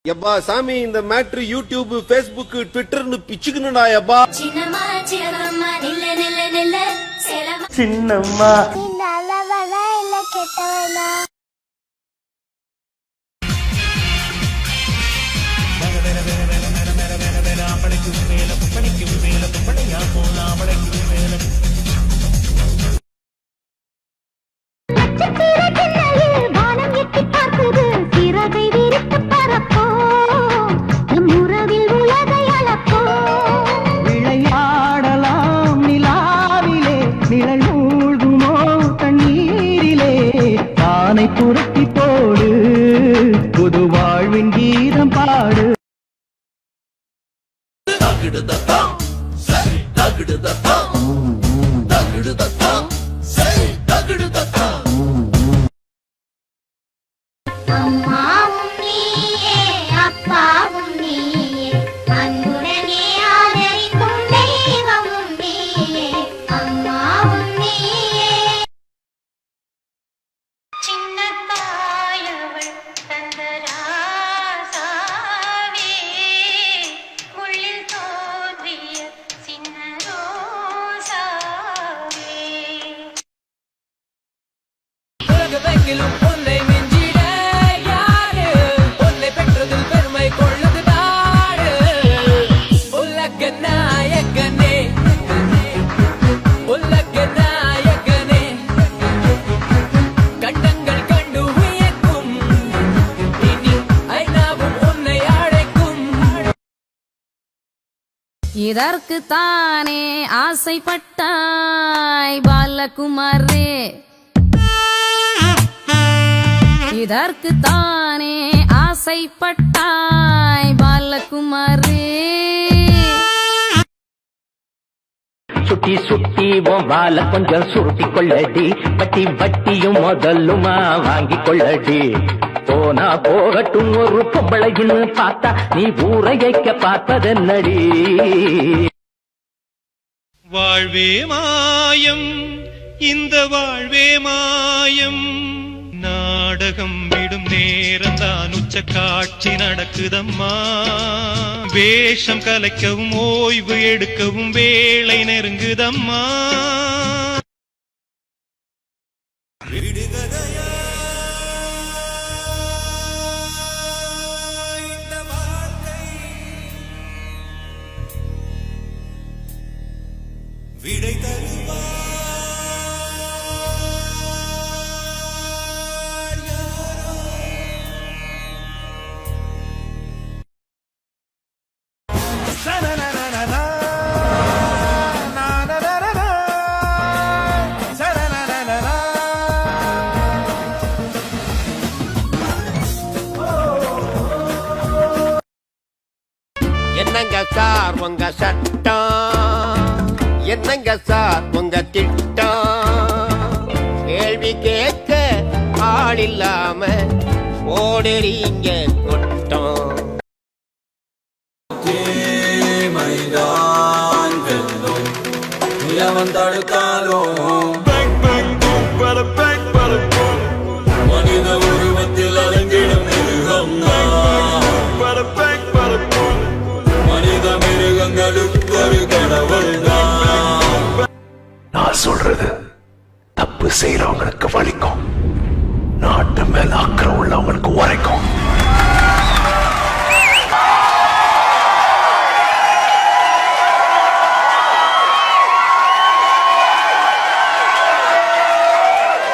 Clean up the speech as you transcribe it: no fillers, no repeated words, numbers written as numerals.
எப்பா சாமி இந்த மேட்ரு யூடியூப் ஃபேஸ்புக் ட்விட்டர்னு பிச்சுக்கணும்டா எப்பா. சின்னம்மா சின்னம்மா நில்ல நில்ல நில்ல சேலமா சின்னம்மா நீ நல்லவனா இல்ல கெட்டவனா? விளையாடலாம் நிலாவிலே நிழல் மூழ்குமோ தண்ணீரிலே பானை புரட்டி போடு புது வாழ்வின் கீதம் பாடு. அம்மாவும் நீயே அப்பாவும் நீயே அன்புடனே ஆதரிக்கும் தெய்வமும் நீயே அம்மாவும் நீயே. சின்ன தாயவள் தந்த ராசாவே உள்ளில் தோன்றிய சின்ன ரோசாவே. உலகமெங்கிலும் பொன்னை மிஞ்சிட யாரு பொன்னை பெற்றதில் பெருமை கொள்ளுது நாடு. உலக நாயகனே உலக நாயகனே கண்டங்கள் கண்டு வியக்கும் இனி ஐநாவும் உன்னை அழைக்கும். இதற்கு தானே ஆசைப்பட்டாய் பாலகுமாரே, இதற்கு தானே ஆசைப்பட்டாய் பாலகுமாரே. சுட்டி சுட்டி உன் வாழ கொஞ்சம் சுருட்டி கொள்ளடி, வட்டி வட்டியும் முதலுமா வாங்கி கொள்ளடி. போனா போகட்டும் ஒரு பொம்பளைன்னு பார்த்தா நீ ஊரையைக்க பார்ப்பதென்னடி. வாழ்வே மாயம் இந்த வாழ்வே மாயம், நாடகம் விடும் நேரம்தான் உச்ச காட்சி நடக்குதம்மா. வேஷம் கலைக்கவும் ஓய்வு எடுக்கவும் வேளை நெருங்குதம்மா. விடை தருவா என்னங்க சார் உங்க சட்டம், என்னங்க சார் உங்க திட்டம், கேள்வி கேட்க ஆள் இல்லாம ஓடுறீங்க கொட்டம். மனித உருவத்தில் அலங்கிடும் மிருகம் மனித மிருகங்களுக்கு ஒரு கடவுள். நான் சொல்றது தப்பு செய்யறவங்களுக்கு வலிக்கும், நாட்டு மேல அக்கறை உள்ளவங்களுக்கு உரைக்கும்.